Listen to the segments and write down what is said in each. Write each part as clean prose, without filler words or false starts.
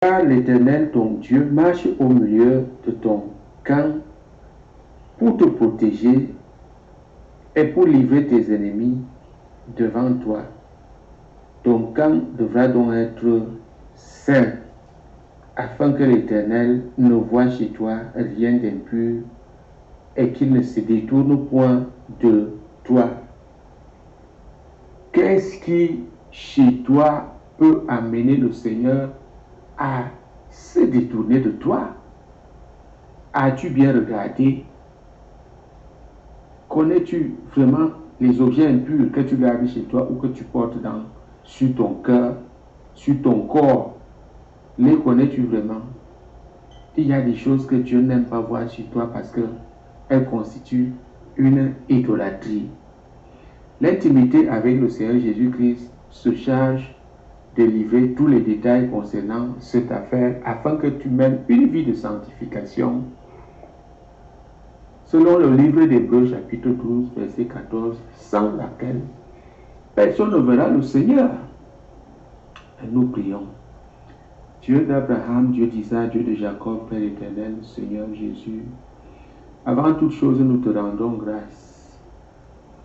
Car l'Éternel, ton Dieu, marche au milieu de ton camp pour te protéger et pour livrer tes ennemis devant toi. Ton camp devra donc être saint, afin que l'Éternel ne voie chez toi rien d'impur et qu'il ne se détourne point de toi. Qu'est-ce qui, chez toi, peut amener le Seigneur à se détourner de toi? As-tu bien regardé? Connais-tu vraiment les objets impurs que tu gardes chez toi ou que tu portes sur ton cœur, sur ton corps? Les connais-tu vraiment? Il y a des choses que Dieu n'aime pas voir sur toi parce qu'elles constituent une idolâtrie. L'intimité avec le Seigneur Jésus-Christ se charge de livrer tous les détails concernant cette affaire afin que tu mènes une vie de sanctification. Selon le livre d'Hébreux chapitre 12, verset 14, sans laquelle personne ne verra le Seigneur. Et nous prions. Dieu d'Abraham, Dieu d'Isaac, Dieu de Jacob, Père éternel, Seigneur Jésus, avant toute chose, nous te rendons grâce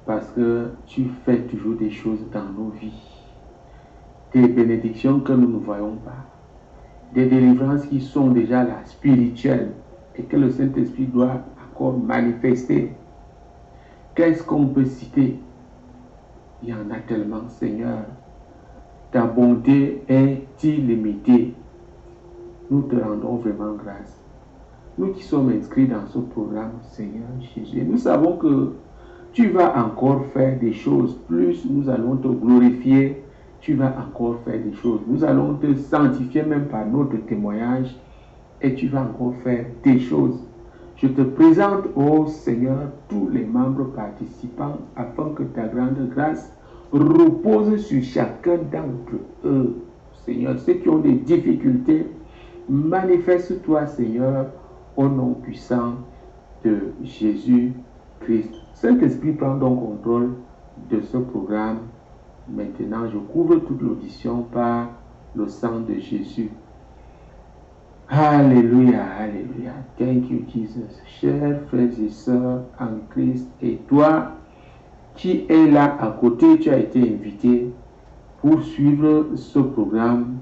parce que tu fais toujours des choses dans nos vies. Des bénédictions que nous ne voyons pas. Des délivrances qui sont déjà là, spirituelles, et que le Saint-Esprit doit encore manifester. Qu'est-ce qu'on peut citer? Il y en a tellement, Seigneur. Ta bonté est illimitée. Nous te rendons vraiment grâce. Nous qui sommes inscrits dans ce programme, Seigneur Jésus, nous savons que tu vas encore faire des choses. Plus nous allons te glorifier, tu vas encore faire des choses. Nous allons te sanctifier même par notre témoignage et tu vas encore faire des choses. Je te présente, ô Seigneur, tous les membres participants afin que ta grande grâce repose sur chacun d'entre eux. Seigneur, ceux qui ont des difficultés, manifeste-toi, Seigneur, au nom puissant de Jésus-Christ. Saint-Esprit, prends donc contrôle de ce programme. Maintenant, je couvre toute l'audition par le sang de Jésus. Alléluia, alléluia. Thank you, Jesus. Chers frères et sœurs en Christ, et toi qui es là à côté, tu as été invité pour suivre ce programme.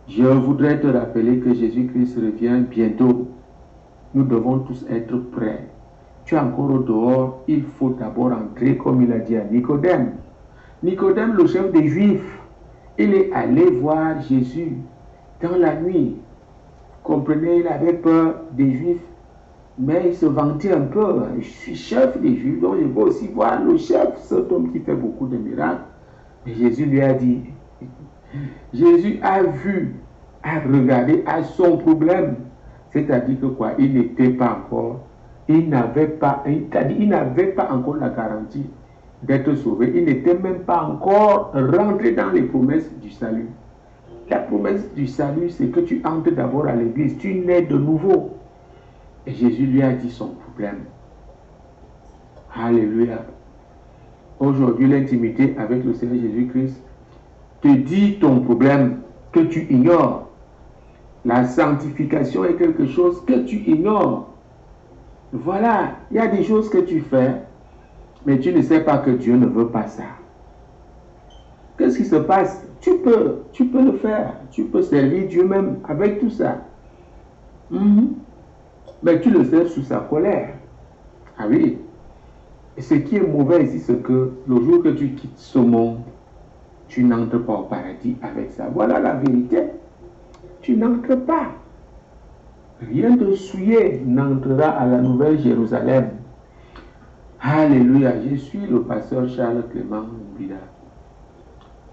Je voudrais te rappeler que Jésus-Christ revient bientôt. Nous devons tous être prêts. Tu es encore au dehors, il faut d'abord entrer, comme il a dit à Nicodème. Nicodème, le chef des Juifs, il est allé voir Jésus dans la nuit. Comprenez, il avait peur des Juifs, mais il se vantait un peu. Je suis chef des Juifs, donc je veux aussi voir le chef, cet homme qui fait beaucoup de miracles. Mais Jésus lui a dit, Jésus a vu, a regardé à son problème. C'est-à-dire que quoi, il n'était pas encore, il n'avait pas encore la garantie d'être sauvé. Il n'était même pas encore rentré dans les promesses du salut. La promesse du salut, c'est que tu entres d'abord à l'église, tu nais de nouveau. Et Jésus lui a dit son problème. Alléluia. Aujourd'hui, l'intimité avec le Seigneur Jésus-Christ te dit ton problème que tu ignores. La sanctification est quelque chose que tu ignores. Voilà, il y a des choses que tu fais, mais tu ne sais pas que Dieu ne veut pas ça. Qu'est-ce qui se passe? Tu peux le faire. Tu peux servir Dieu même avec tout ça. Mais tu le sers sous sa colère. Ah oui. Et ce qui est mauvais ici, c'est que le jour que tu quittes ce monde, tu n'entres pas au paradis avec ça. Voilà la vérité. Tu n'entres pas. Rien de souillé n'entrera à la Nouvelle Jérusalem. Alléluia. Je suis le pasteur Charles Clément Mbida.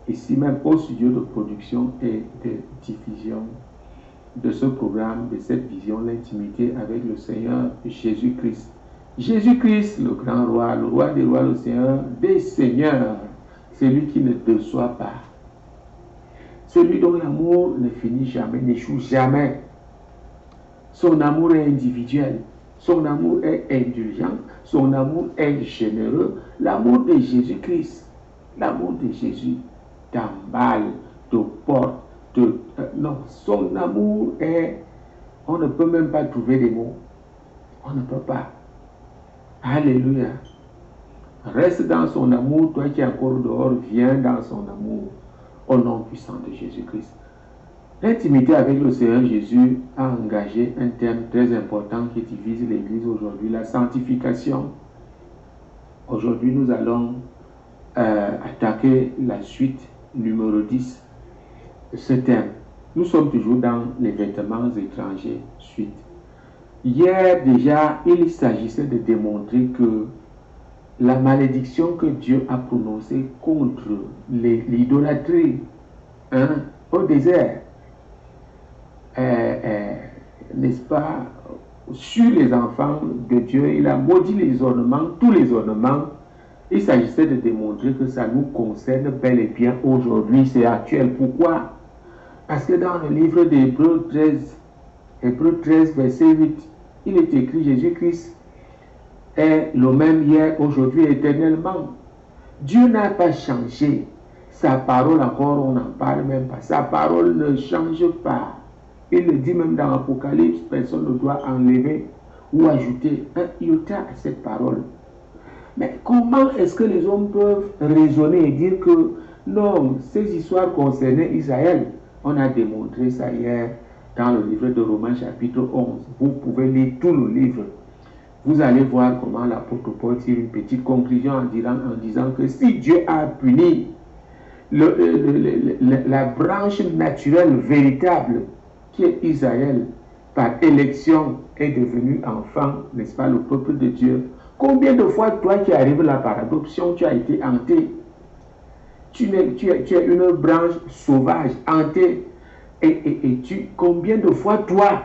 Ici même au studio de production et de diffusion de ce programme, de cette vision, l'intimité avec le Seigneur Jésus-Christ. Jésus-Christ, le grand roi, le roi des rois, le Seigneur des seigneurs, celui qui ne déçoit pas. Celui dont l'amour ne finit jamais, n'échoue jamais. Son amour est individuel, son amour est indulgent, son amour est généreux. L'amour de Jésus-Christ, l'amour de Jésus t'emballe, te porte, non, son amour est... On ne peut même pas trouver des mots. On ne peut pas. Alléluia. Reste dans son amour, toi qui es encore dehors, viens dans son amour. Au nom puissant de Jésus-Christ. L'intimité avec le Seigneur Jésus a engagé un thème très important qui divise l'Église aujourd'hui, la sanctification. Aujourd'hui, nous allons attaquer la suite numéro 10 de ce thème. Nous sommes toujours dans les vêtements étrangers, suite. Hier déjà, il s'agissait de démontrer que la malédiction que Dieu a prononcée contre l'idolâtrie au désert, n'est-ce pas, sur les enfants de Dieu, il a maudit les ornements, tous les ornements. Il s'agissait de démontrer que ça nous concerne bel et bien aujourd'hui, c'est actuel. Pourquoi? Parce que dans le livre d'Hébreux 13, verset 8, il est écrit: Jésus-Christ est le même hier, aujourd'hui, éternellement. Dieu n'a pas changé. Sa parole encore, on n'en parle même pas. Sa parole ne change pas. Il le dit même dans l'Apocalypse, personne ne doit enlever ou ajouter un iota à cette parole. Mais comment est-ce que les hommes peuvent raisonner et dire que non, ces histoires concernaient Israël? On a démontré ça hier dans le livre de Romains chapitre 11. Vous pouvez lire tout le livre. Vous allez voir comment l'apôtre Paul tire une petite conclusion en disant que si Dieu a puni la branche naturelle véritable qui est Israël, par élection est devenu enfant, n'est-ce pas, le peuple de Dieu. Combien de fois, toi qui arrives là par adoption, tu as été hanté? Tu es une branche sauvage, hantée. Combien de fois, toi,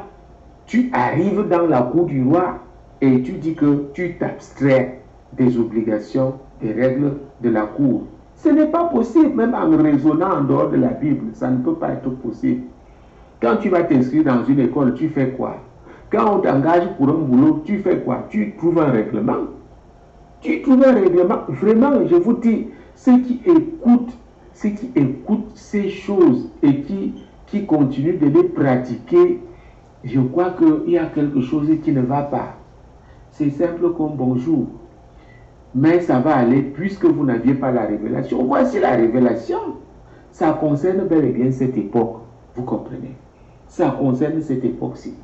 tu arrives dans la cour du roi et tu dis que tu t'abstrais des obligations, des règles de la cour? Ce n'est pas possible, même en raisonnant en dehors de la Bible, ça ne peut pas être possible. Quand tu vas t'inscrire dans une école, tu fais quoi? Quand on t'engage pour un boulot, tu fais quoi? Tu trouves un règlement. Tu trouves un règlement. Vraiment, je vous dis, ceux qui écoutent ces choses et qui continuent de les pratiquer, je crois qu'il y a quelque chose qui ne va pas. C'est simple comme bonjour. Mais ça va aller puisque vous n'aviez pas la révélation. Voici la révélation. Ça concerne bel et bien cette époque. Vous comprenez? Ça concerne cette époque-ci.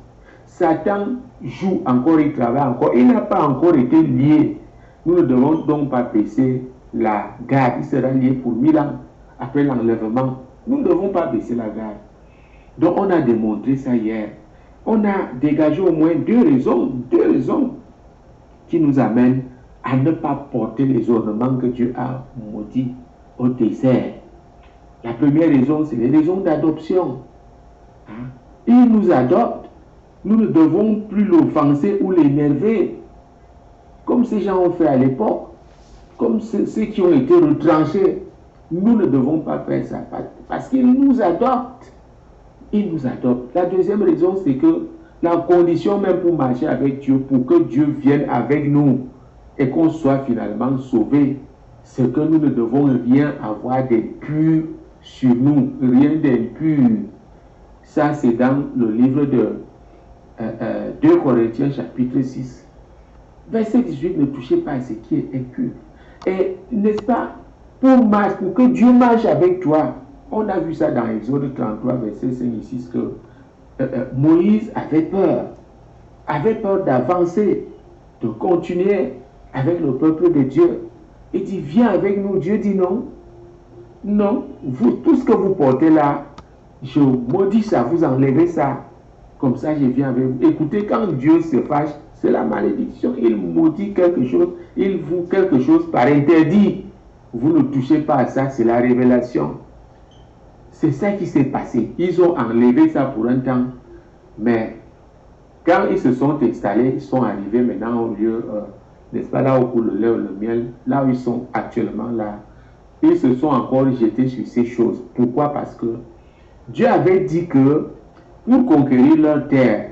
Satan joue encore, il travaille encore. Il n'a pas encore été lié. Nous ne devons donc pas baisser la garde. Il sera lié pour 1000 ans après l'enlèvement. Nous ne devons pas baisser la garde. Donc on a démontré ça hier. On a dégagé au moins deux raisons qui nous amènent à ne pas porter les ornements que Dieu a maudits au désert. La première raison, c'est les raisons d'adoption. Il nous adopte. Nous ne devons plus l'offenser ou l'énerver, comme ces gens ont fait à l'époque, comme ceux qui ont été retranchés. Nous ne devons pas faire ça, parce qu'il nous adopte. Il nous adopte. La deuxième raison, c'est que la condition même pour marcher avec Dieu, pour que Dieu vienne avec nous et qu'on soit finalement sauvés, c'est que nous ne devons rien avoir d'impur sur nous, rien d'impur. Ça, c'est dans le livre de 2 Corinthiens chapitre 6. Verset 18, ne touchez pas à ce qui est impur. Et n'est-ce pas, pour que Dieu marche avec toi, on a vu ça dans Exode 33, verset 5 et 6, que Moïse avait peur d'avancer, de continuer avec le peuple de Dieu. Il dit, viens avec nous. Dieu dit non. Non, vous, tout ce que vous portez là, je maudis ça, vous enlevez ça. Comme ça, je viens avec vous. Écoutez, quand Dieu se fâche, c'est la malédiction. Il maudit quelque chose, il vous quelque chose par interdit. Vous ne touchez pas à ça, c'est la révélation. C'est ça qui s'est passé. Ils ont enlevé ça pour un temps. Mais quand ils se sont installés, ils sont arrivés maintenant au lieu, n'est-ce pas, là où coule le lait ou le miel, là où ils sont actuellement là, ils se sont encore jetés sur ces choses. Pourquoi? Parce que Dieu avait dit que pour conquérir leur terre,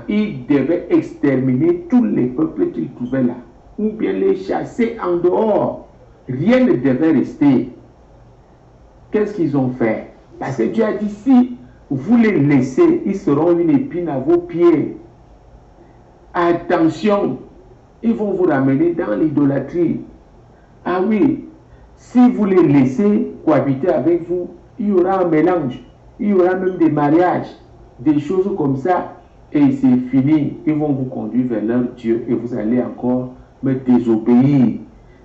ils devaient exterminer tous les peuples qu'ils trouvaient là, ou bien les chasser en dehors. Rien ne devait rester. Qu'est-ce qu'ils ont fait? Parce que Dieu a dit, si vous les laissez, ils seront une épine à vos pieds. Attention, ils vont vous ramener dans l'idolâtrie. Ah oui, si vous les laissez cohabiter avec vous, il y aura un mélange, il y aura même des mariages, des choses comme ça, et c'est fini. Ils vont vous conduire vers leur Dieu et vous allez encore me désobéir.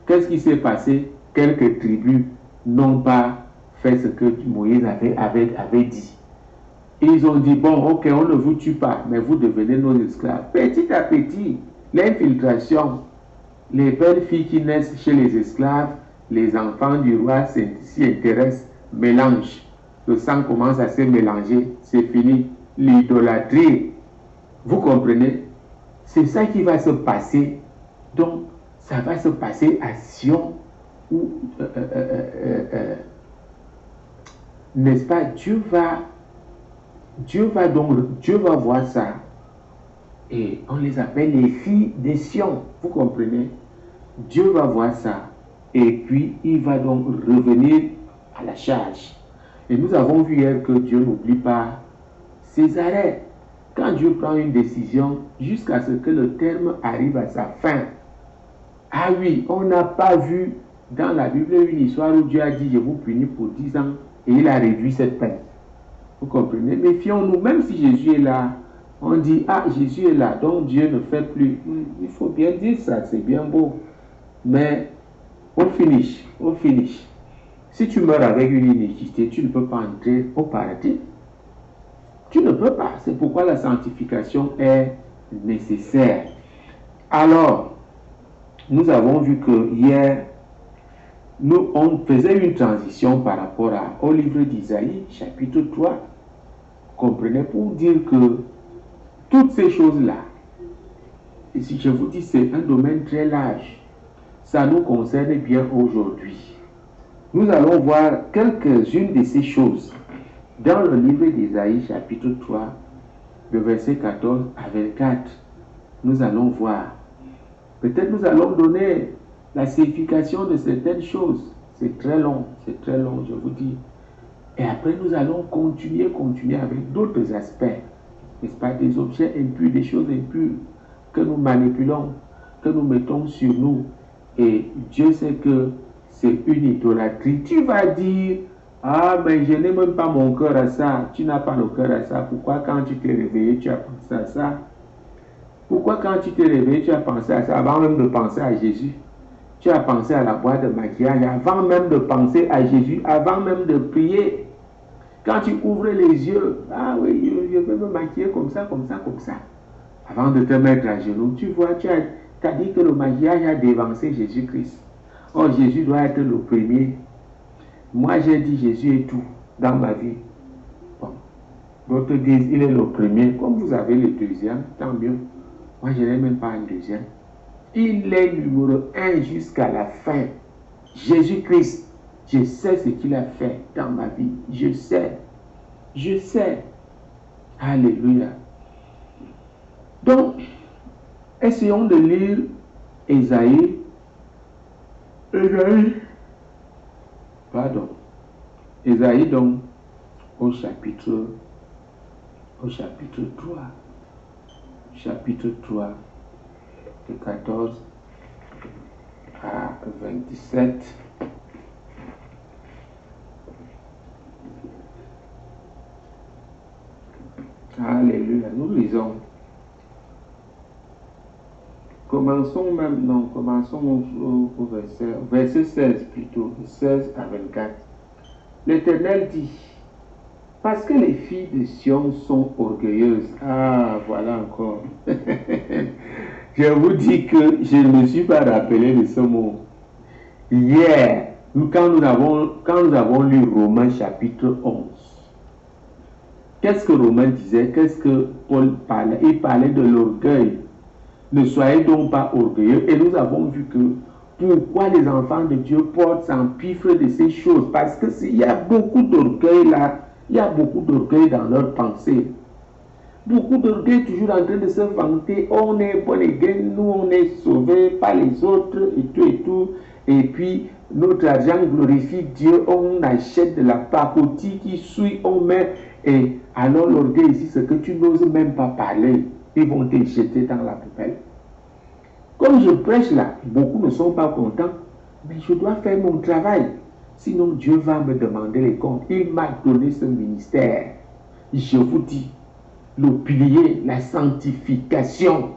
Qu'est-ce qui s'est passé? Quelques tribus n'ont pas fait ce que Moïse avait dit. Ils ont dit, bon, ok, on ne vous tue pas, mais vous devenez nos esclaves. Petit à petit, l'infiltration, les belles filles qui naissent chez les esclaves, les enfants du roi s'y intéressent, mélangent. Le sang commence à se mélanger, c'est fini. L'idolâtrie, vous comprenez? C'est ça qui va se passer. Donc, ça va se passer à Sion, où, n'est-ce pas, Dieu va voir ça. Et on les appelle les filles de Sion, vous comprenez? Dieu va voir ça. Et puis, il va donc revenir à la charge. Et nous avons vu hier que Dieu n'oublie pas ses arrêts. Quand Dieu prend une décision, jusqu'à ce que le terme arrive à sa fin. Ah oui, on n'a pas vu dans la Bible une histoire où Dieu a dit, je vous punis pour 10 ans, et il a réduit cette peine. Vous comprenez? Méfions-nous, même si Jésus est là, on dit, ah, Jésus est là, donc Dieu ne fait plus. Il faut bien dire ça, c'est bien beau. Mais au finish, si tu meurs avec une iniquité, tu ne peux pas entrer au paradis. Tu ne peux pas. C'est pourquoi la sanctification est nécessaire. Alors, nous avons vu que hier, on faisait une transition par rapport au livre d'Isaïe, chapitre 3. Comprenez, pour dire que toutes ces choses-là, et si je vous dis c'est un domaine très large, ça nous concerne bien aujourd'hui. Nous allons voir quelques-unes de ces choses dans le livre d'Isaïe, chapitre 3, de verset 14 à 24. Nous allons voir. Peut-être nous allons donner la signification de certaines choses. C'est très long, je vous dis. Et après, nous allons continuer avec d'autres aspects, n'est-ce pas, des objets impurs, des choses impures que nous manipulons, que nous mettons sur nous. Et Dieu sait que c'est une idolâtrie. Tu vas dire, ah, mais je n'ai même pas mon cœur à ça. Tu n'as pas le cœur à ça. Pourquoi quand tu t'es réveillé, tu as pensé à ça? Pourquoi quand tu t'es réveillé, tu as pensé à ça avant même de penser à Jésus? Tu as pensé à la boîte de maquillage avant même de penser à Jésus, avant même de prier. Quand tu ouvres les yeux, ah oui, je vais me maquiller comme ça. Avant de te mettre à genoux, tu vois, tu as dit que le maquillage a dévancé Jésus-Christ. Oh, Jésus doit être le premier. Moi, j'ai dit Jésus est tout dans ma vie. Bon, d'autres disent il est le premier. Comme vous avez le deuxième, tant mieux. Moi, je n'ai même pas un deuxième. Il est numéro 1 jusqu'à la fin. Jésus-Christ, je sais ce qu'il a fait dans ma vie. Je sais. Alléluia. Donc, essayons de lire Ésaïe. Ésaïe donc, au chapitre 3. Chapitre 3, de 14 à 27. Alléluia. Nous lisons. Commençons au verset 16 plutôt, 16 à 24. L'Éternel dit, parce que les filles de Sion sont orgueilleuses. Ah, voilà encore. Je vous dis que je ne me suis pas rappelé de ce mot. Hier, quand nous avons lu Romains chapitre 11, qu'est-ce que Romains disait? Qu'est-ce que Paul parlait? Il parlait de l'orgueil. Ne soyez donc pas orgueilleux. Et nous avons vu que pourquoi les enfants de Dieu s'empiffrent de ces choses? Parce qu'il y a beaucoup d'orgueil là. Il y a beaucoup d'orgueil dans leur pensée. Beaucoup d'orgueil toujours en train de se vanter. On est bon et gain, nous on est sauvés, pas les autres et tout. et puis notre argent glorifie Dieu, on achète de la pacotille qui suit, on met, et alors l'orgueil ici, c'est que tu n'oses même pas parler, ils vont te jeter dans la poubelle. Comme je prêche là, beaucoup ne sont pas contents, mais je dois faire mon travail, sinon Dieu va me demander les comptes. Il m'a donné ce ministère. Je vous dis, le pilier, la sanctification.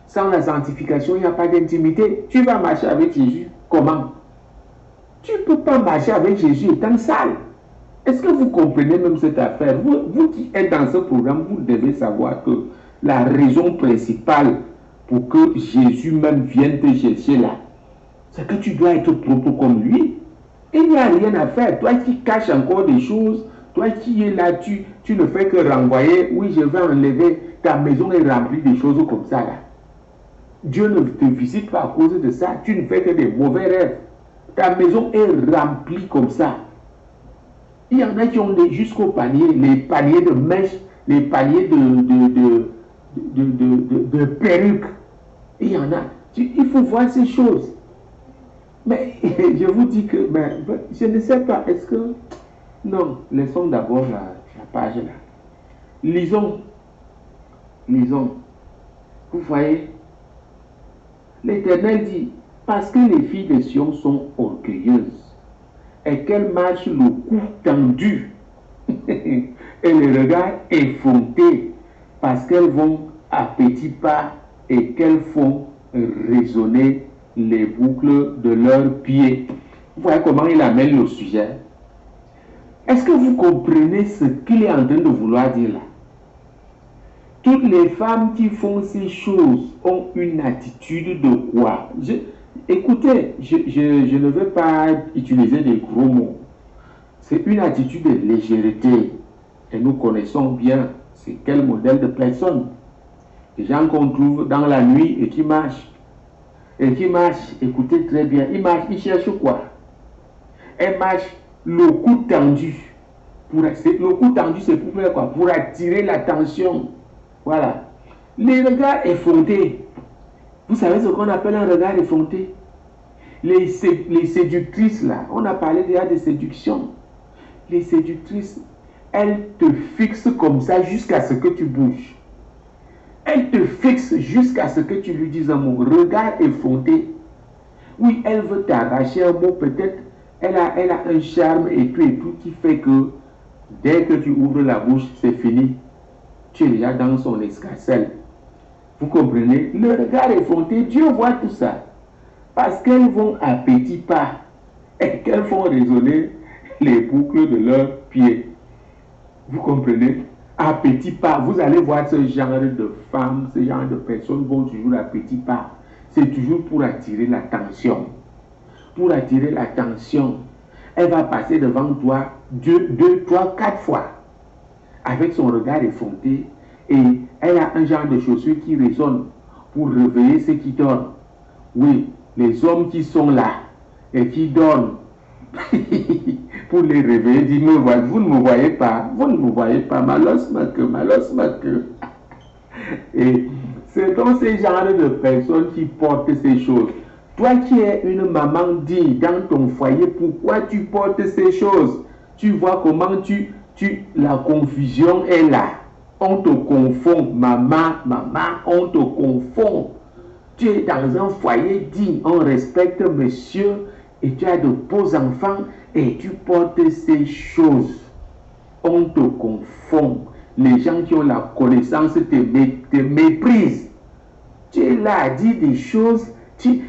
Sans la sanctification, il n'y a pas d'intimité. Tu vas marcher avec Jésus, comment? Tu ne peux pas marcher avec Jésus étant sale. Est-ce que vous comprenez même cette affaire? Vous qui êtes dans ce programme, vous devez savoir que la raison principale pour que Jésus même vienne te chercher là, c'est que tu dois être propre comme lui. Il n'y a rien à faire. Toi qui caches encore des choses, toi qui es là, tu ne fais que renvoyer. Oui, je vais enlever. Ta maison est remplie de choses comme ça là. Dieu ne te visite pas à cause de ça. Tu ne fais que des mauvais rêves. Ta maison est remplie comme ça. Il y en a qui ont jusqu'au panier, les paniers de mèches, les paniers de perruques. Il y en a. Il faut voir ces choses. Mais je vous dis que, je ne sais pas, est-ce que... Non, laissons d'abord la page là. Lisons. Vous voyez, l'Éternel dit, parce que les filles de Sion sont orgueilleuses et qu'elles marchent le cou tendu et le regard effronté, parce qu'elles vont à petits pas et qu'elles font résonner les boucles de leurs pieds. Vous voyez comment il amène le sujet. Est-ce que vous comprenez ce qu'il est en train de vouloir dire là? Toutes les femmes qui font ces choses ont une attitude de quoi? Écoutez, je ne veux pas utiliser des gros mots. C'est une attitude de légèreté. Et nous connaissons bien c'est quel modèle de personne. Des gens qu'on trouve dans la nuit et qui marchent. Écoutez très bien, ils cherchent quoi? Elles marchent le cou tendu. Le cou tendu, c'est pour faire quoi? Pour attirer l'attention. Voilà. Les regards effrontés. Vous savez ce qu'on appelle un regard effronté? Les séductrices, là, on a parlé déjà de séduction. Les séductrices, elles te fixent comme ça jusqu'à ce que tu bouges. Elle te fixe jusqu'à ce que tu lui dises un mot. Regard effronté. Oui, elle veut t'arracher un mot, peut-être. Elle a un charme et tout qui fait que dès que tu ouvres la bouche, c'est fini. Tu es déjà dans son escarcelle. Vous comprenez? Le regard effronté, Dieu voit tout ça. Parce qu'elles vont à petits pas et qu'elles font résonner les boucles de leurs pieds. Vous comprenez? À petits pas, vous allez voir ce genre de femmes, ce genre de personnes vont toujours à petits pas. C'est toujours pour attirer l'attention. Pour attirer l'attention, elle va passer devant toi 2, 3, 4 fois avec son regard effronté et elle a un genre de chaussures qui résonne pour réveiller ceux qui dorment. Oui, les hommes qui sont là et qui dorment pour les réveiller, disent, vous ne me voyez pas, malos ma queue. Et c'est donc ces genres de personnes qui portent ces choses. Toi qui es une maman digne dans ton foyer, pourquoi tu portes ces choses? Tu vois comment la confusion est là. On te confond, maman, on te confond. Tu es dans un foyer digne, on respecte monsieur, et tu as de beaux enfants, et tu portes ces choses. On te confond. Les gens qui ont la connaissance te méprisent. Tu es là à dire des choses, tu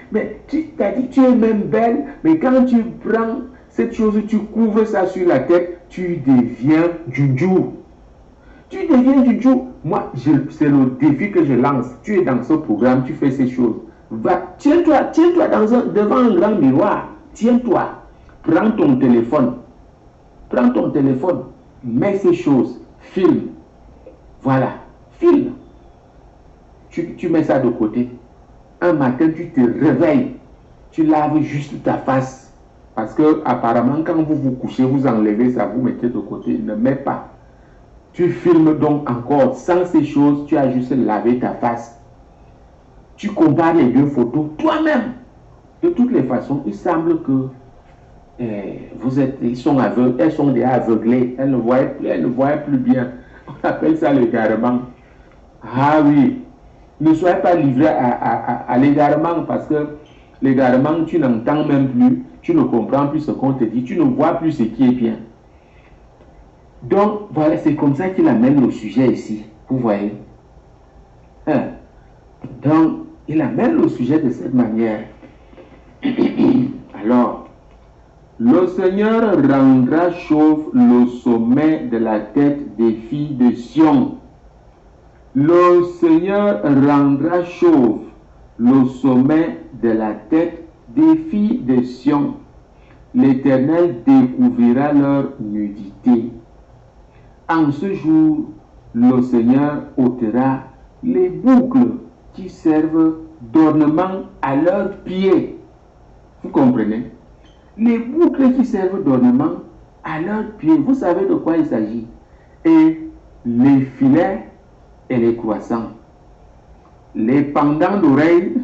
as dit tu es même belle, mais quand tu prends cette chose, tu couvres ça sur la tête, tu deviens Juju. Tu deviens Juju. Moi, c'est le défi que je lance. Tu es dans ce programme, tu fais ces choses. Tiens-toi devant un grand miroir. Tiens-toi. Prends ton téléphone. Mets ces choses. Filme. Voilà. Filme. Tu mets ça de côté. Un matin, tu te réveilles. Tu laves juste ta face. Parce que apparemment, quand vous vous couchez, vous enlevez ça, vous mettez de côté. Ne mets pas. Tu filmes donc encore. Sans ces choses, tu as juste lavé ta face. Tu compares les deux photos toi-même. De toutes les façons, il semble que ils sont aveugles, elles sont déjà aveuglées, elles ne voient plus bien. On appelle ça l'égarement. Ah oui, ne soyez pas livrés à l'égarement parce que l'égarement, tu n'entends même plus, tu ne comprends plus ce qu'on te dit, tu ne vois plus ce qui est bien. Donc, voilà, c'est comme ça qu'il amène le sujet ici. Vous voyez. Donc, il amène le sujet de cette manière. Alors, le Seigneur rendra chauve le sommet de la tête des filles de Sion. Le Seigneur rendra chauve le sommet de la tête des filles de Sion. L'Éternel découvrira leur nudité. En ce jour, le Seigneur ôtera les boucles qui servent d'ornement à leurs pieds. Vous comprenez? Les boucles qui servent d'ornement à leurs pieds. Vous savez de quoi il s'agit? Et les filets et les croissants. Les pendants d'oreilles,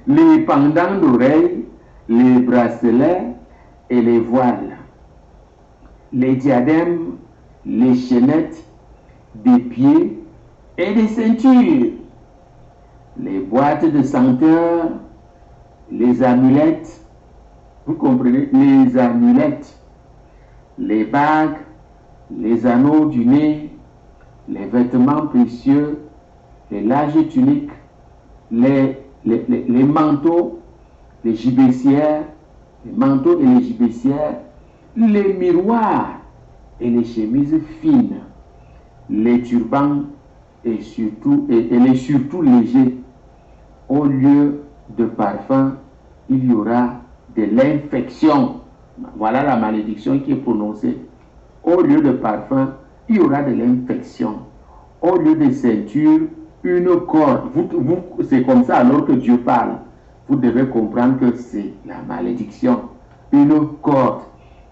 les pendants d'oreilles, les bracelets et les voiles. Les diadèmes, les chaînettes, des pieds et des ceintures. Les boîtes de senteurs, les amulettes, vous comprenez, les amulettes, les bagues, les anneaux du nez, les vêtements précieux, les larges tuniques, les manteaux, les gibecières, les manteaux et les gibecières, les miroirs et les chemises fines, les turbans et les surtout légers. Au lieu de parfum, il y aura de l'infection. Voilà la malédiction qui est prononcée. Au lieu de parfum, il y aura de l'infection. Au lieu de ceinture, une corde. C'est comme ça alors que Dieu parle. Vous devez comprendre que c'est la malédiction. Une corde.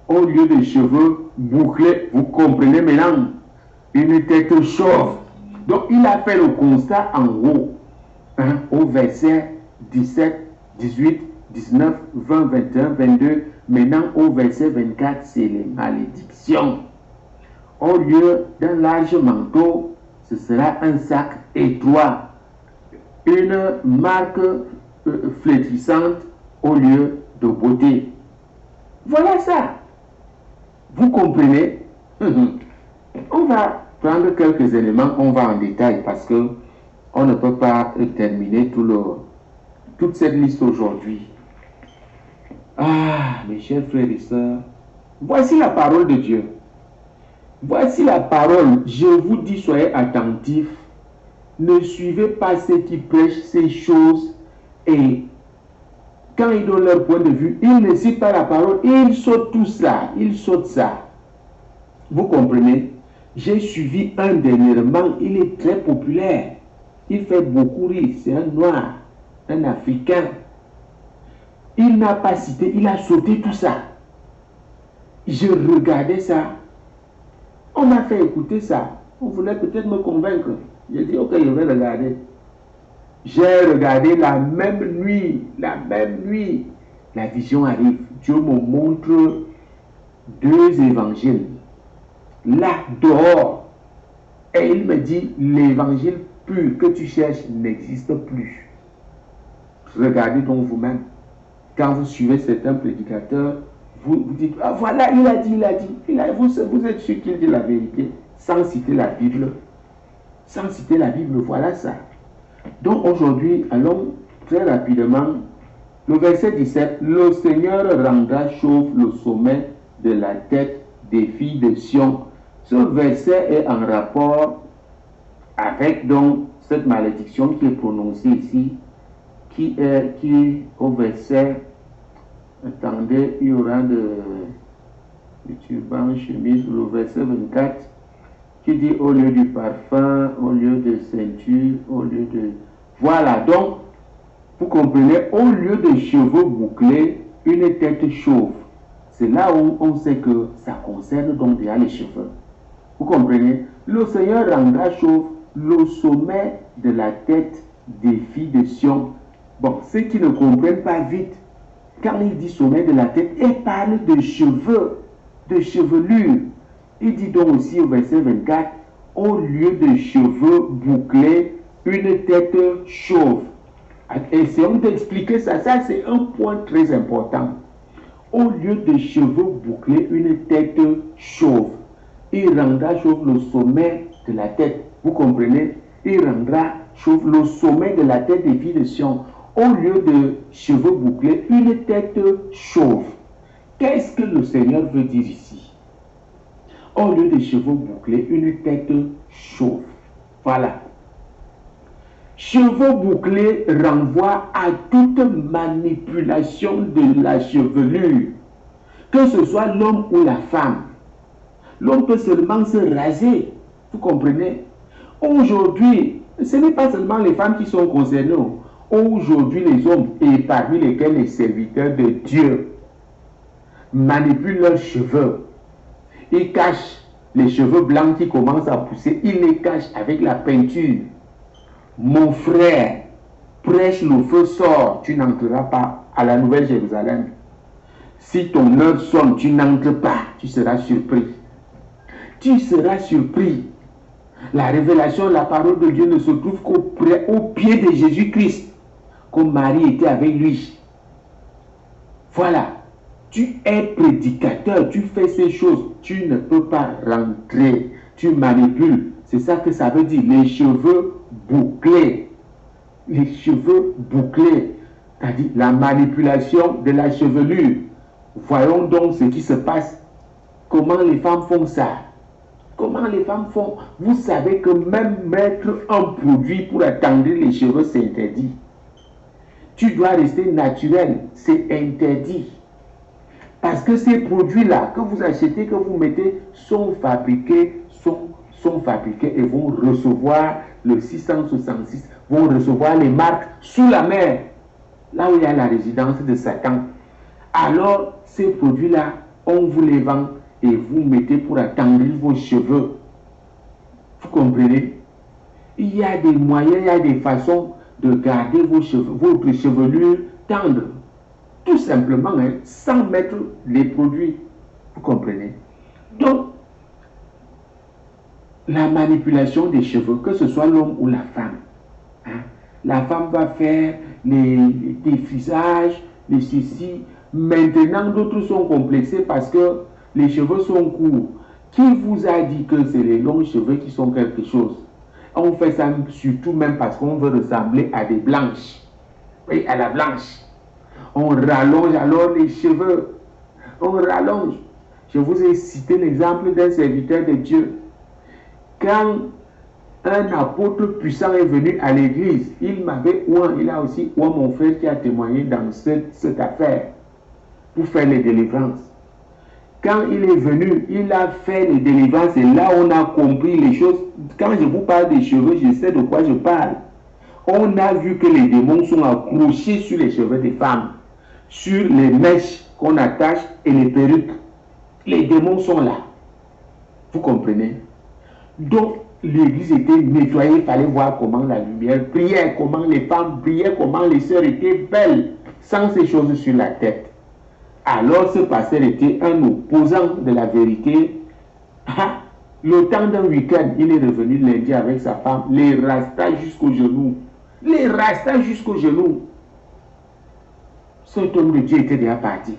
Au lieu de cheveux bouclés, vous comprenez maintenant, une tête chauve. Donc il a fait le constat en haut. Au verset 17, 18, 19, 20, 21, 22. Maintenant au verset 24, c'est les malédictions. Au lieu d'un large manteau, ce sera un sac étroit. Une marque flétrissante au lieu de beauté. Voilà ça. Vous comprenez? On va prendre quelques éléments, on va en détail parce que on ne peut pas terminer toute cette liste aujourd'hui. Ah, mes chers frères et sœurs, voici la parole de Dieu. Voici la parole. Je vous dis, soyez attentifs. Ne suivez pas ceux qui prêchent ces choses et quand ils donnent leur point de vue, ils ne citent pas la parole, ils sautent tout ça, ils sautent ça. Vous comprenez? J'ai suivi un dernièrement, il est très populaire. Il fait beaucoup rire, c'est un noir, un Africain. Il n'a pas cité, il a sauté tout ça. Je regardais ça. On m'a fait écouter ça. On voulait peut-être me convaincre. J'ai dit, ok, je vais regarder. J'ai regardé la même nuit. La vision arrive. Dieu me montre 2 évangiles. Là, dehors. Et il me dit, l'évangile pur que tu cherches n'existe plus. Regardez donc vous-même. Quand vous suivez certains prédicateurs, vous dites, ah voilà, il a dit. Vous êtes sûr qu'il dit la vérité sans citer la Bible. Sans citer la Bible, voilà ça. Donc aujourd'hui, allons très rapidement. Le verset 17, le Seigneur rendra chauve le sommet de la tête des filles de Sion. Ce verset est en rapport avec donc cette malédiction qui est prononcée ici, qui est au verset, attendez, il y aura de turban, chemise, le verset 24, qui dit au lieu du parfum, au lieu de ceinture, au lieu de... Voilà, donc, vous comprenez, au lieu de cheveux bouclés, une tête chauve. C'est là où on sait que ça concerne donc déjà les cheveux. Vous comprenez? Le Seigneur rendra chauve le sommet de la tête des filles de Sion. Bon, ceux qui ne comprennent pas vite, quand il dit sommet de la tête, il parle de cheveux, de chevelure. Il dit donc aussi au verset 24, au lieu de cheveux bouclés, une tête chauve. Essayons d'expliquer ça. Ça, c'est un point très important. Au lieu de cheveux bouclés, une tête chauve. Il rendra chauve le sommet de la tête. Vous comprenez? Il rendra chauve le sommet de la tête des filles de Sion. Au lieu de cheveux bouclés, une tête chauve. Qu'est-ce que le Seigneur veut dire ici? Au lieu de cheveux bouclés, une tête chauve. Voilà. Cheveux bouclés renvoie à toute manipulation de la chevelure, que ce soit l'homme ou la femme. L'homme peut seulement se raser, vous comprenez? Aujourd'hui, ce n'est pas seulement les femmes qui sont concernées. Aujourd'hui, les hommes, et parmi lesquels les serviteurs de Dieu, manipulent leurs cheveux. Ils cachent les cheveux blancs qui commencent à pousser, ils les cachent avec la peinture. Mon frère, prêche, le feu sort, tu n'entreras pas à la Nouvelle Jérusalem. Si ton heure sonne, tu n'entres pas, tu seras surpris. Tu seras surpris. La révélation, la parole de Dieu ne se trouve qu'au pied de Jésus-Christ, comme Marie était avec lui. Voilà. Tu es prédicateur, tu fais ces choses, tu ne peux pas rentrer, tu manipules. C'est ça que ça veut dire, les cheveux bouclés. Les cheveux bouclés, c'est-à-dire la manipulation de la chevelure. Voyons donc ce qui se passe. Comment les femmes font ça? Comment les femmes font? Vous savez que même mettre un produit pour attendrir les cheveux, c'est interdit. Tu dois rester naturel, c'est interdit. Parce que ces produits-là que vous achetez, que vous mettez, sont fabriqués et vont recevoir le 666, vont recevoir les marques sous la mer, là où il y a la résidence de Satan. Alors, ces produits-là, on vous les vend et vous mettez pour attendrir vos cheveux. Vous comprenez? Il y a des moyens, il y a des façons de garder vos cheveux, votre chevelure tendre. Tout simplement, sans mettre les produits. Vous comprenez? Donc, la manipulation des cheveux, que ce soit l'homme ou la femme. La femme va faire les défrisages, les ceci. Maintenant, d'autres sont complexés parce que les cheveux sont courts. Qui vous a dit que c'est les longs cheveux qui sont quelque chose? On fait ça surtout même parce qu'on veut ressembler à des blanches. Oui, à la blanche. On rallonge alors les cheveux. On rallonge. Je vous ai cité l'exemple d'un serviteur de Dieu. Quand un apôtre puissant est venu à l'église, il m'avait oué, il a aussi oué mon frère qui a témoigné dans cette affaire pour faire les délivrances. Quand il est venu, il a fait les délivrances et là on a compris les choses. Quand je vous parle des cheveux, je sais de quoi je parle. On a vu que les démons sont accrochés sur les cheveux des femmes, sur les mèches qu'on attache et les perruques. Les démons sont là. Vous comprenez? Donc, l'église était nettoyée, il fallait voir comment la lumière brillait, comment les femmes brillaient, comment les sœurs étaient belles, sans ces choses sur la tête. Alors, ce pasteur était un opposant de la vérité. Le temps d'un week-end, il est revenu lundi avec sa femme, les rastas jusqu'aux genoux. Les rastas jusqu'aux genoux. Cet homme de Dieu était déjà parti.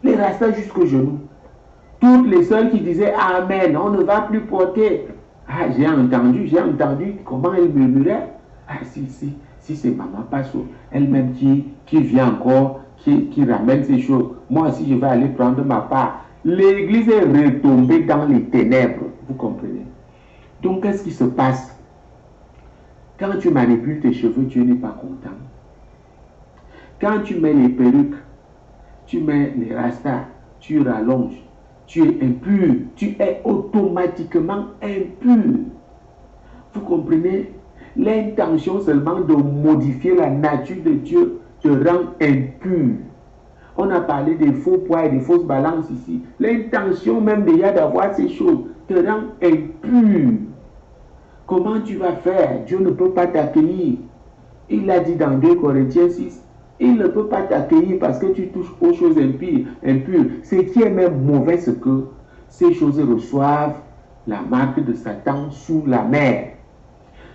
Les rastas jusqu'aux genoux. Toutes les sœurs qui disaient Amen, on ne va plus porter. J'ai entendu comment elle murmurait. Si c'est maman Passo, elle-même qui vient encore, qui ramène ces choses. Moi aussi, je vais aller prendre ma part. L'église est retombée dans les ténèbres. Vous comprenez? Donc, qu'est-ce qui se passe? Quand tu manipules tes cheveux, Dieu n'est pas content. Quand tu mets les perruques, tu mets les rastas, tu rallonges, tu es impur, tu es automatiquement impur. Vous comprenez? L'intention seulement de modifier la nature de Dieu te rend impur. On a parlé des faux poids et des fausses balances ici. L'intention même déjà d'avoir ces choses te rend impur. Comment tu vas faire? Dieu ne peut pas t'accueillir. Il a dit dans 2 Corinthiens 6, Il ne peut pas t'accueillir parce que tu touches aux choses impures. Ce qui est même mauvais, c'est que ces choses reçoivent la marque de Satan sous la mer.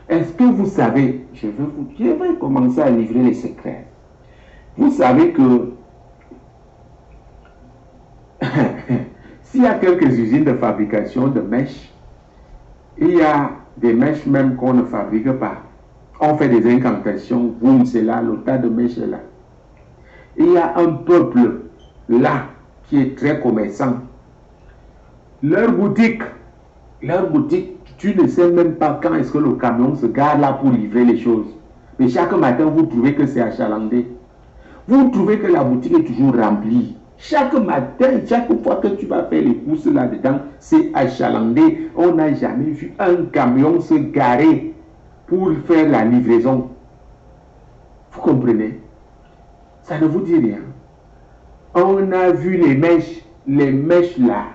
Est-ce que vous savez, je vais commencer à livrer les secrets. Vous savez que s'il y a quelques usines de fabrication de mèches, il y a des mèches même qu'on ne fabrique pas. On fait des incantations, boum, c'est là, le tas de mèches est là. Il y a un peuple là qui est très commerçant. Leur boutique, tu ne sais même pas quand est-ce que le camion se gare là pour livrer les choses. Mais chaque matin, vous trouvez que c'est achalandé. Vous trouvez que la boutique est toujours remplie. Chaque matin, chaque fois que tu vas faire les courses là-dedans, c'est achalandé. On n'a jamais vu un camion se garer pour faire la livraison. Vous comprenez? Ça ne vous dit rien. On a vu les mèches là.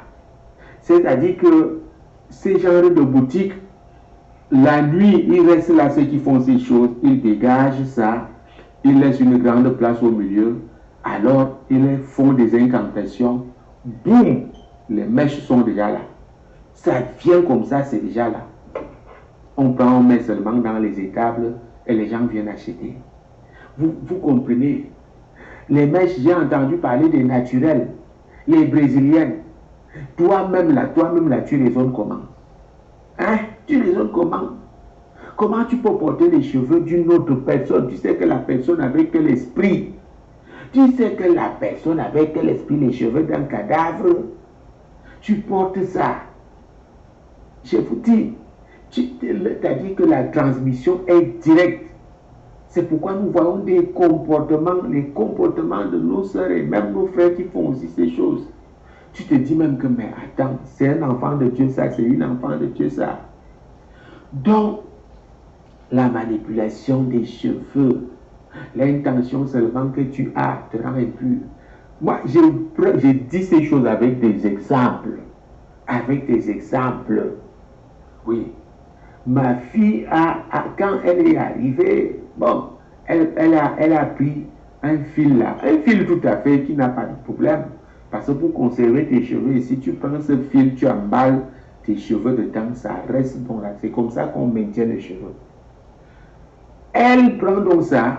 C'est-à-dire que ces genres de boutiques, la nuit, ils restent là, ceux qui font ces choses, ils dégagent ça, ils laissent une grande place au milieu, alors ils font des incantations, boum, les mèches sont déjà là. Ça vient comme ça, c'est déjà là. On prend, on met seulement dans les étables et les gens viennent acheter. Vous comprenez? Les mèches, j'ai entendu parler des naturels, les brésiliennes. Toi-même là, tu les zones comment? Hein? Tu les zones comment? Comment tu peux porter les cheveux d'une autre personne? Tu sais que la personne avec l'esprit. Tu sais que la personne avec l'esprit, les cheveux d'un cadavre. Tu portes ça. Je vous dis, tu as dit que la transmission est directe. C'est pourquoi nous voyons des comportements, les comportements de nos soeurs et même nos frères qui font aussi ces choses. Tu te dis même que, mais attends, c'est un enfant de Dieu ça, c'est une enfant de Dieu ça. Donc, la manipulation des cheveux, l'intention seulement que tu as te rend impur. Moi, je dis ces choses avec des exemples. Avec des exemples. Oui. Ma fille, quand elle est arrivée, bon, elle a pris un fil là. Un fil tout à fait qui n'a pas de problème. Parce que pour conserver tes cheveux, et si tu prends ce fil, tu emballes tes cheveux dedans, ça reste bon là. C'est comme ça qu'on maintient les cheveux. Elle prend donc ça.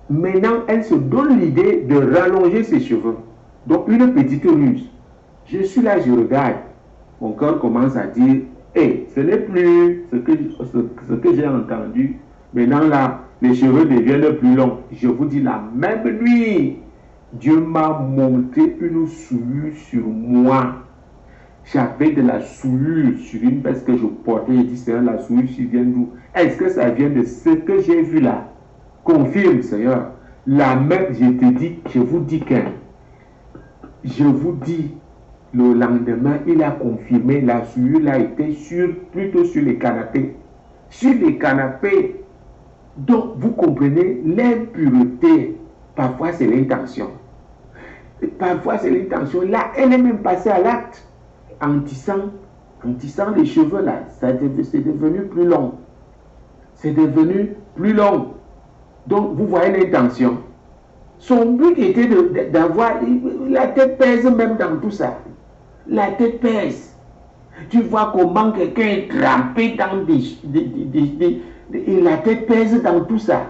Maintenant, elle se donne l'idée de rallonger ses cheveux. Donc, une petite ruse. Je suis là, je regarde. Mon cœur commence à dire, hey, ce n'est plus ce que j'ai entendu. Maintenant, là, les cheveux deviennent plus longs. Je vous dis, la même nuit, Dieu m'a montré une souillure sur moi. J'avais de la souillure sur une veste que je portais. Je dis, Seigneur, la souillure, ça vient d'où? Est-ce que ça vient de ce que j'ai vu là? Confirme, Seigneur. La même, je te dis, je vous dis que, je vous dis, le lendemain, il a confirmé, la souillure a été plutôt sur les canapés. Sur les canapés. Donc, vous comprenez, l'impureté, parfois c'est l'intention. Parfois c'est l'intention. Là, elle est même passée à l'acte. En tissant les cheveux là, c'est devenu plus long. C'est devenu plus long. Donc, vous voyez l'intention. Son but était d'avoir... La tête pèse même dans tout ça. La tête pèse. Tu vois comment quelqu'un est trempé dans et la tête pèse dans tout ça.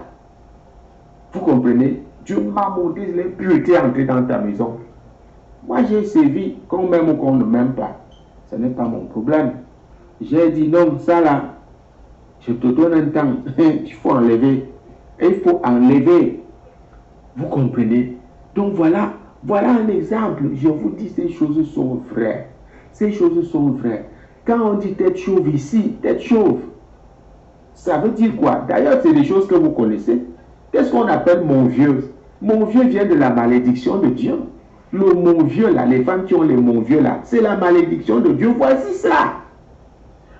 Vous comprenez? Dieu m'a montré l'impureté entrée dans ta maison. Moi, j'ai servi qu'on m'aime ou qu'on ne m'aime pas. Ce n'est pas mon problème. J'ai dit non, ça là, je te donne un temps. Il faut enlever. Et il faut enlever. Vous comprenez? Donc voilà un exemple. Je vous dis, ces choses sont vraies. Ces choses sont vraies. Quand on dit tête chauve ici, tête chauve, ça veut dire quoi? D'ailleurs, c'est des choses que vous connaissez. Qu'est-ce qu'on appelle mon vieux? Mon vieux vient de la malédiction de Dieu. Le mon vieux là, les femmes qui ont les mon vieux là, c'est la malédiction de Dieu. Voici ça.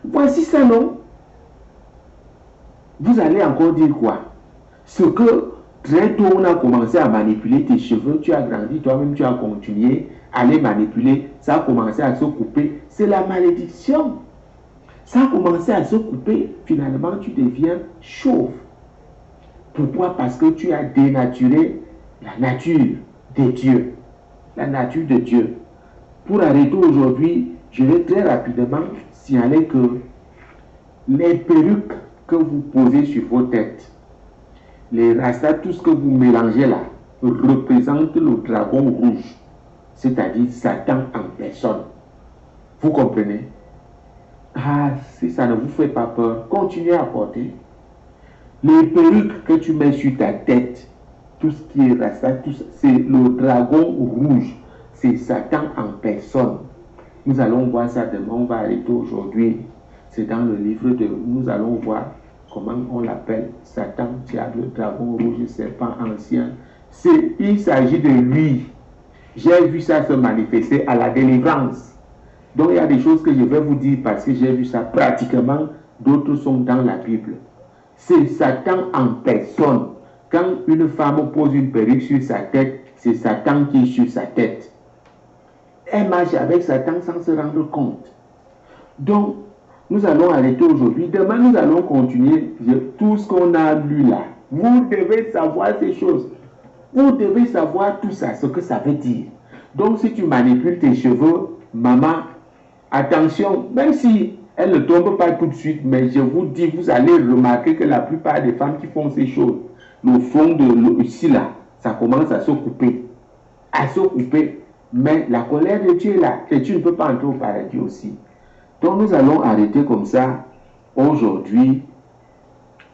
Voici ça, non? Vous allez encore dire quoi? Ce que très tôt on a commencé à manipuler tes cheveux, tu as grandi, toi-même tu as continué à les manipuler, ça a commencé à se couper. C'est la malédiction. Ça a commencé à se couper, finalement tu deviens chauve. Pourquoi? Parce que tu as dénaturé la nature de Dieu. La nature de Dieu. Pour arrêter aujourd'hui, je vais très rapidement signaler que les perruques que vous posez sur vos têtes, les rastas, tout ce que vous mélangez là, représente le dragon rouge, c'est-à-dire Satan en personne. Vous comprenez? Ah, si ça ne vous fait pas peur, continuez à porter. Les perruques que tu mets sur ta tête, tout ce qui est rasta, c'est le dragon rouge, c'est Satan en personne. Nous allons voir ça demain, on va arrêter aujourd'hui. C'est dans le livre de... Nous allons voir comment on l'appelle, Satan, diable, dragon rouge, serpent ancien. Il s'agit de lui. J'ai vu ça se manifester à la délivrance. Donc il y a des choses que je vais vous dire parce que j'ai vu ça pratiquement, d'autres sont dans la Bible. C'est Satan en personne. Quand une femme pose une perruque sur sa tête, c'est Satan qui est sur sa tête. Elle marche avec Satan sans se rendre compte. Donc, nous allons arrêter aujourd'hui. Demain, nous allons continuer tout ce qu'on a lu là. Vous devez savoir ces choses. Vous devez savoir tout ça, ce que ça veut dire. Donc, si tu manipules tes cheveux, maman, attention, même si elle ne tombe pas tout de suite, mais je vous dis, vous allez remarquer que la plupart des femmes qui font ces choses, le fond de ici là, ça commence à se couper. À se couper. Mais la colère de Dieu est là, et tu ne peux pas entrer au paradis aussi. Donc nous allons arrêter comme ça aujourd'hui.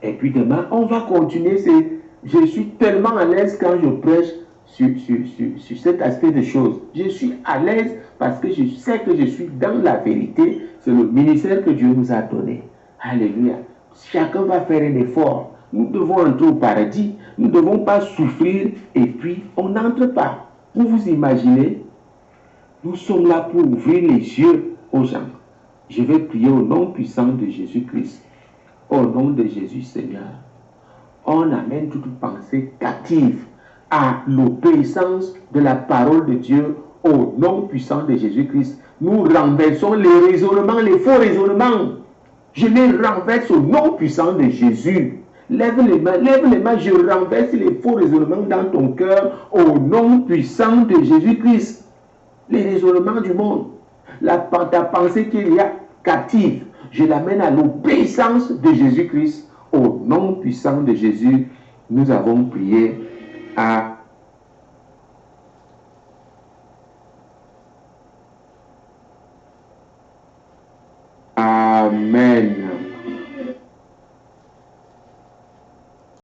Et puis demain, on va continuer. Je suis tellement à l'aise quand je prêche sur cet aspect de choses. Je suis à l'aise parce que je sais que je suis dans la vérité. C'est le ministère que Dieu nous a donné. Alléluia. Chacun va faire un effort. Nous devons entrer au paradis. Nous ne devons pas souffrir et puis on n'entre pas. Vous vous imaginez, nous sommes là pour ouvrir les yeux aux gens. Je vais prier au nom puissant de Jésus-Christ. Au nom de Jésus Seigneur. On amène toute pensée captive à l'obéissance de la parole de Dieu au nom puissant de Jésus-Christ. Nous renversons les raisonnements, les faux raisonnements. Je les renverse au nom puissant de Jésus. Lève les mains, je renverse les faux raisonnements dans ton cœur au nom puissant de Jésus-Christ. Les raisonnements du monde, ta pensée qu'il y a captive, je l'amène à l'obéissance de Jésus-Christ. Au nom puissant de Jésus, nous avons prié. Amen.